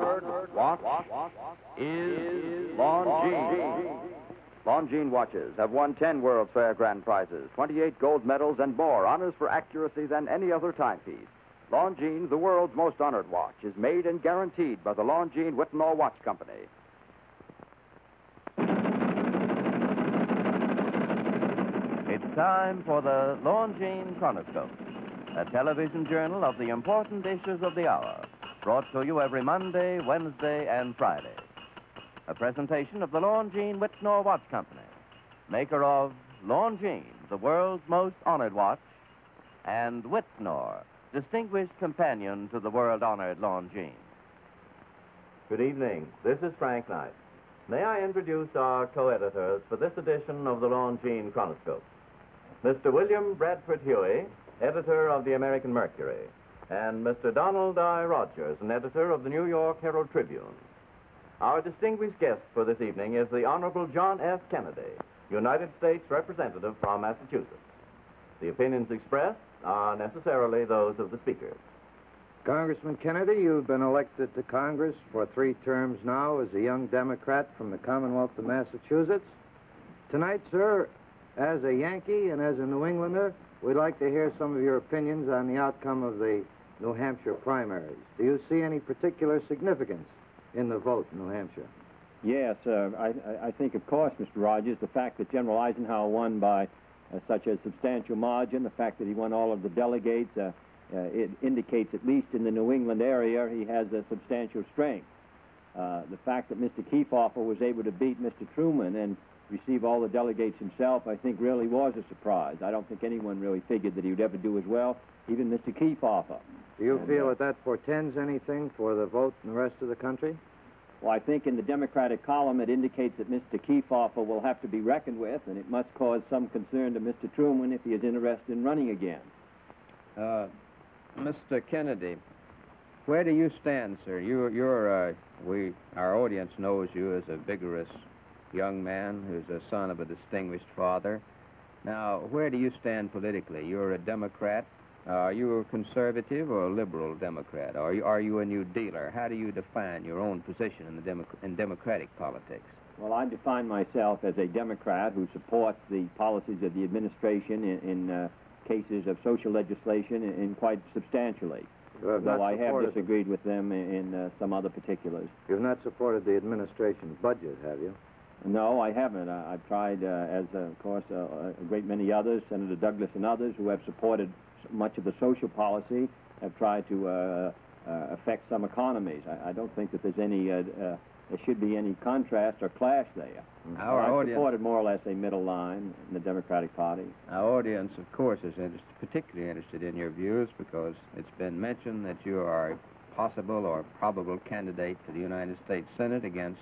non-watermarked watch is Longines. Longines watches have won 10 World's Fair grand prizes, 28 gold medals, and more honors for accuracy than any other timepiece. Longines, the world's most honored watch, is made and guaranteed by the Longines Whitnall Watch Company. It's time for the Longines Chronoscope, a television journal of the important issues of the hour, brought to you every Monday, Wednesday, and Friday. A presentation of the Longines Whitnall Watch Company, maker of Longines, the world's most honored watch, and Whitnall, distinguished companion to the world-honored Longines. Good evening. This is Frank Knight. May I introduce our co-editors for this edition of the Longines Chronoscope? Mr. William Bradford Huey, editor of the American Mercury, and Mr. Donald I. Rogers, an editor of the New York Herald Tribune. Our distinguished guest for this evening is the Honorable John F. Kennedy, United States Representative from Massachusetts. The opinions expressed are necessarily those of the speakers. Congressman Kennedy, you've been elected to Congress for 3 terms now as a young Democrat from the Commonwealth of Massachusetts. Tonight, sir, as a Yankee and as a New Englander, we'd like to hear some of your opinions on the outcome of the New Hampshire primaries. Do you see any particular significance in the vote in New Hampshire? Yes, I think, of course, Mr. Rogers, the fact that General Eisenhower won by such a substantial margin, the fact that he won all of the delegates, it indicates, at least in the New England area, he has a substantial strength. The fact that Mr. Kefauver was able to beat Mr. Truman and receive all the delegates himself, I think really was a surprise. I don't think anyone really figured that he would ever do as well, even Mr. Kefauver. Do you feel that portends anything for the vote in the rest of the country? Well, I think in the Democratic column it indicates that Mr. Kefauver will have to be reckoned with, and it must cause some concern to Mr. Truman if he is interested in running again. Mr. Kennedy, where do you stand, sir? Our audience knows you as a vigorous young man who's the son of a distinguished father. Now, where do you stand politically? You're a Democrat. Are you a conservative or a liberal Democrat? Are you a New Dealer? How do you define your own position in democratic politics? Well, I define myself as a Democrat who supports the policies of the administration in cases of social legislation in quite substantially, though I have disagreed with them in some other particulars. You've not supported the administration's budget, have you? No, I haven't. I've tried, as of course a great many others, Senator Douglas and others who have supported much of the social policy, have tried to affect some economies. I don't think that there's any, there should be any contrast or clash there. I've supported more or less a middle line in the Democratic Party. Our audience, of course, is particularly interested in your views because it's been mentioned that you are a possible or probable candidate to the United States Senate against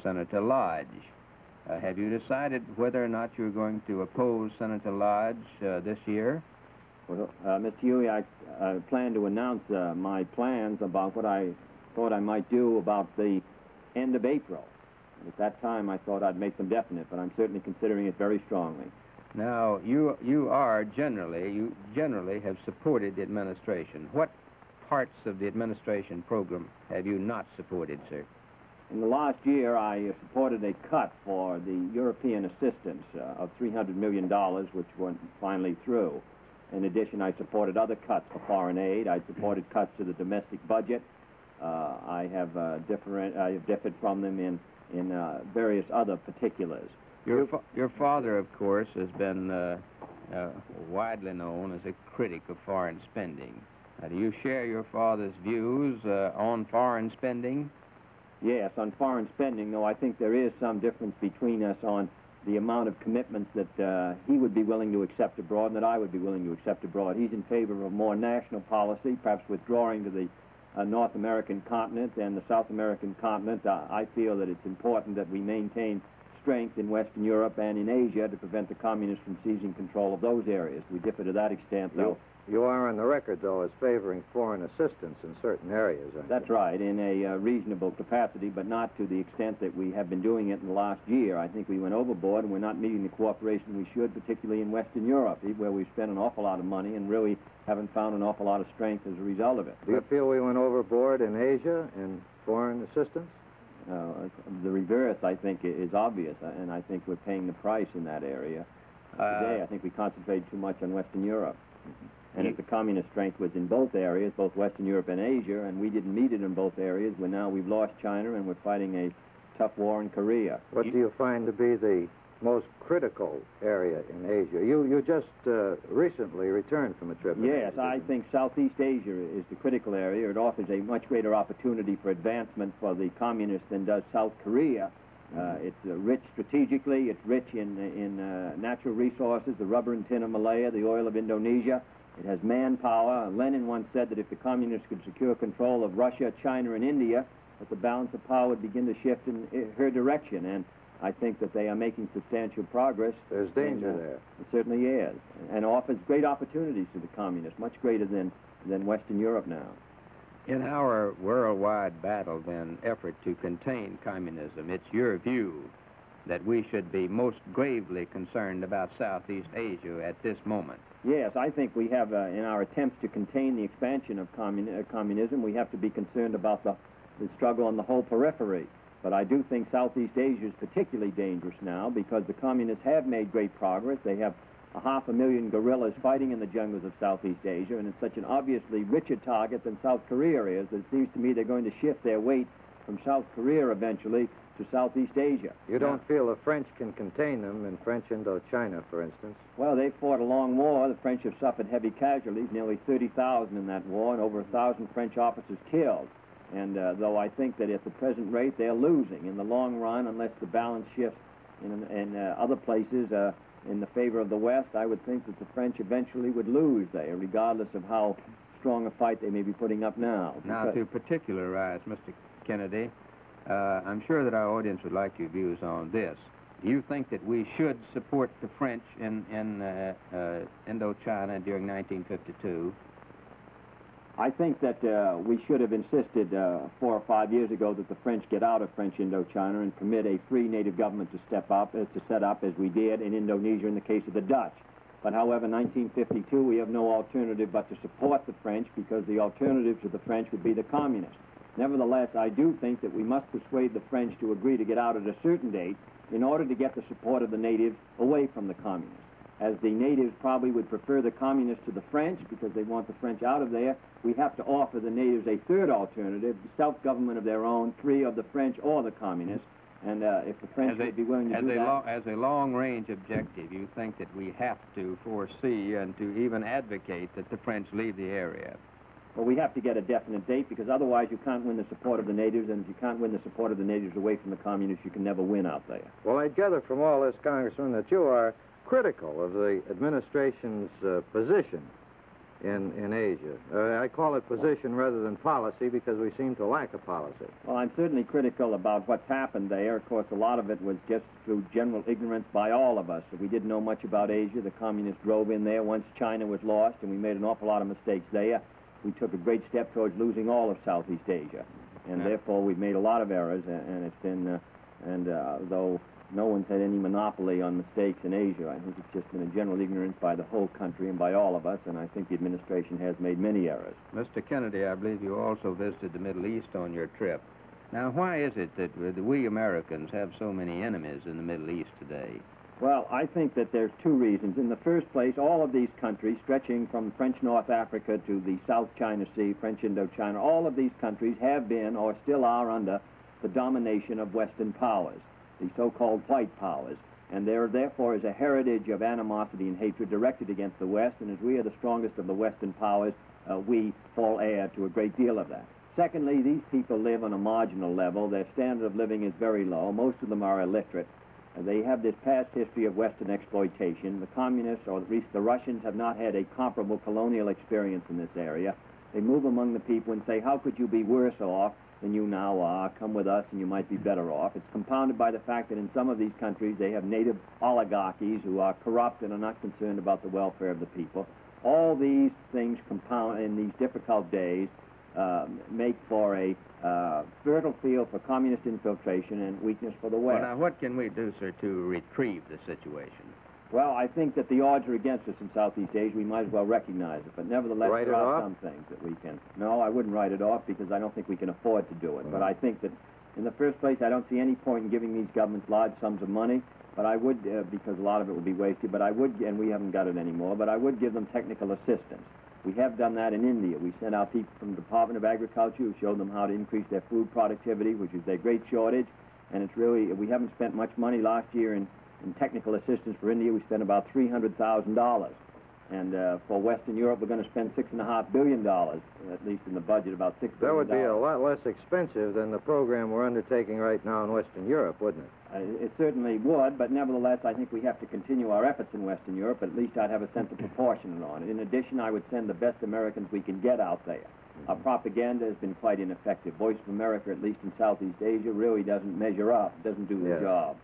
Senator Lodge. Have you decided whether or not you're going to oppose Senator Lodge this year? Well, Mr. Huey, I plan to announce my plans about what I thought I might do about the end of April. At that time, I thought I'd make them definite, but I'm certainly considering it very strongly. Now, you generally have supported the administration. What parts of the administration program have you not supported, sir? In the last year, I supported a cut for the European assistance of $300 million, which went finally through. In addition, I supported other cuts for foreign aid. I supported cuts to the domestic budget. I have differed from them in various other particulars. Your father, of course, has been widely known as a critic of foreign spending. Do you share your father's views on foreign spending? Yes, on foreign spending, though I think there is some difference between us on the amount of commitments that he would be willing to accept abroad and that I would be willing to accept abroad. He's in favor of a more national policy, perhaps withdrawing to the North American continent and the South American continent. I feel that it's important that we maintain strength in Western Europe and in Asia to prevent the communists from seizing control of those areas. We differ to that extent, though You are on the record, though, as favoring foreign assistance in certain areas, aren't That's you? right, in a reasonable capacity, but not to the extent that we have been doing it in the last year. I think we went overboard, and we're not meeting the cooperation we should, particularly in Western Europe, where we've spent an awful lot of money and really haven't found an awful lot of strength as a result of it. Do you feel we went overboard in Asia in foreign assistance? The reverse, I think, is obvious, and I think we're paying the price in that area. Today, I think we concentrate too much on Western Europe. And if the communist strength was in both areas, both Western Europe and Asia, and we didn't meet it in both areas, we've lost China and we're fighting a tough war in Korea. What do you find to be the most critical area in Asia? You just recently returned from a trip. in Yes, Asia. I think Southeast Asia is the critical area. It offers a much greater opportunity for advancement for the communists than does South Korea. It's rich strategically, it's rich in natural resources, the rubber and tin of Malaya, the oil of Indonesia. It has manpower. Lenin once said that if the communists could secure control of Russia, China, and India, that the balance of power would begin to shift in her direction. And I think that they are making substantial progress. There's danger there. It certainly is, and offers great opportunities to the communists, much greater than Western Europe now. In our worldwide battle, then, effort to contain communism, it's your view that we should be most gravely concerned about Southeast Asia at this moment. Yes, I think we have, in our attempts to contain the expansion of communism, we have to be concerned about the struggle on the whole periphery. But I do think Southeast Asia is particularly dangerous now because the communists have made great progress. They have 500,000 guerrillas fighting in the jungles of Southeast Asia, and it's such an obviously richer target than South Korea is that it seems to me they're going to shift their weight from South Korea eventually to Southeast Asia. You don't feel the French can contain them in French Indochina, for instance? Well, they fought a long war. The French have suffered heavy casualties, nearly 30,000 in that war, and over 1,000 French officers killed. And though I think that at the present rate they're losing in the long run, unless the balance shifts in other places in the favor of the West, I would think that the French eventually would lose there, regardless of how strong a fight they may be putting up now. Now, to particularize, Mr. Kennedy, I'm sure that our audience would like your views on this. Do you think that we should support the French in Indochina during 1952? I think that we should have insisted 4 or 5 years ago that the French get out of French Indochina and permit a free native government to set up as we did in Indonesia in the case of the Dutch. But however, 1952, we have no alternative but to support the French because the alternative to the French would be the communists. Nevertheless, I do think that we must persuade the French to agree to get out at a certain date in order to get the support of the natives away from the communists. As the natives probably would prefer the communists to the French because they want the French out of there, we have to offer the natives a third alternative, self-government of their own, free of the French or the communists. And if the French would be willing to do that... As a long-range objective, you think that we have to foresee and to even advocate that the French leave the area? Well, we have to get a definite date because otherwise you can't win the support of the natives, and if you can't win the support of the natives away from the communists, you can never win out there. Well, I gather from all this, Congressman, that you are critical of the administration's position in Asia. I call it position rather than policy because we seem to lack a policy. Well, I'm certainly critical about what's happened there. Of course, a lot of it was just through general ignorance by all of us. We didn't know much about Asia. The communists drove in there once China was lost, and we made an awful lot of mistakes there. We took a great step towards losing all of Southeast Asia, and therefore we've made a lot of errors, and it's been, though no one's had any monopoly on mistakes in Asia, I think it's just been a general ignorance by the whole country and by all of us, and I think the administration has made many errors. Mr. Kennedy, I believe you also visited the Middle East on your trip. Now, why is it that we Americans have so many enemies in the Middle East today? Well, I think that there's two reasons. In the first place, all of these countries, stretching from French North Africa to the South China Sea, French Indochina, all of these countries have been or still are under the domination of Western powers, the so-called white powers. And there, therefore, is a heritage of animosity and hatred directed against the West, and as we are the strongest of the Western powers, we fall heir to a great deal of that. Secondly, these people live on a marginal level. Their standard of living is very low. Most of them are illiterate. They have this past history of Western exploitation. The communists, or at least the Russians, have not had a comparable colonial experience in this area. They move among the people and say, how could you be worse off than you now are? Come with us and you might be better off. It's compounded by the fact that in some of these countries they have native oligarchies who are corrupt and are not concerned about the welfare of the people. All these things compound in these difficult days make for a fertile field for communist infiltration and weakness for the West. Well, now, what can we do, sir, to retrieve the situation? Well, I think that the odds are against us in Southeast Asia. We might as well recognize it. But nevertheless, Write there it are off? some things that we can... No, I wouldn't write it off because I don't think we can afford to do it. But I think that, in the first place, I don't see any point in giving these governments large sums of money. But I would, because a lot of it will be wasted, but I would, and we haven't got it anymore, but I would give them technical assistance. We have done that in India. We sent out people from the Department of Agriculture who showed them how to increase their food productivity, which is their great shortage. And it's really, we haven't spent much money last year in technical assistance for India. We spent about $300,000. And for Western Europe, we're going to spend $6.5 billion, at least in the budget, about $6 billion. That would be a lot less expensive than the program we're undertaking right now in Western Europe, wouldn't it? It certainly would, but nevertheless, I think we have to continue our efforts in Western Europe. At least I'd have a sense of proportion on it. In addition, I would send the best Americans we can get out there. Our propaganda has been quite ineffective. Voice of America, at least in Southeast Asia, really doesn't measure up, doesn't do the job.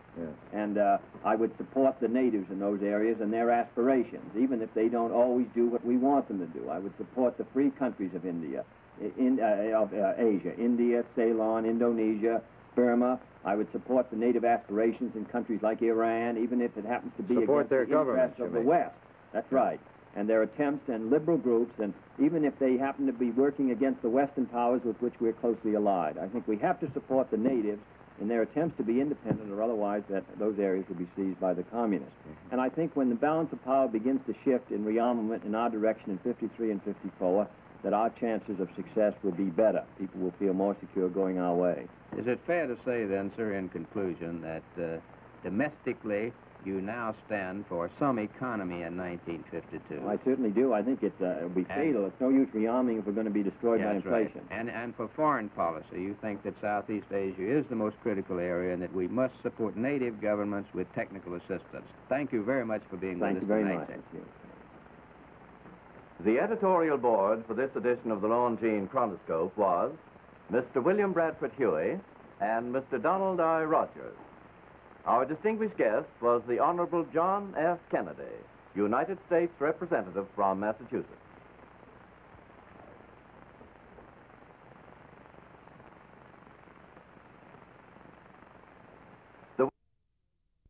And I would support the natives in those areas and their aspirations, even if they don't always do what we want them to do. I would support the free countries of India, Asia, India, Ceylon, Indonesia, Burma. I would support the native aspirations in countries like Iran, even if it happens to be against the interests of the West. That's right. And their attempts and liberal groups, and even if they happen to be working against the Western powers with which we're closely allied. I think we have to support the natives in their attempts to be independent, or otherwise those areas will be seized by the communists. And I think when the balance of power begins to shift in rearmament in our direction in 53 and 54, that our chances of success will be better. People will feel more secure going our way. Is it fair to say then, sir, in conclusion, that domestically you now stand for some economy in 1952? I certainly do. I think it'll be fatal. It's no use rearming if we're going to be destroyed by inflation. Right. And for foreign policy, you think that Southeast Asia is the most critical area and that we must support native governments with technical assistance. Thank you very much for being with us tonight. Thank you very much. Thank you. The editorial board for this edition of the Longines Chronoscope was Mr. William Bradford Huey and Mr. Donald I. Rogers. Our distinguished guest was the Honorable John F. Kennedy, United States Representative from Massachusetts.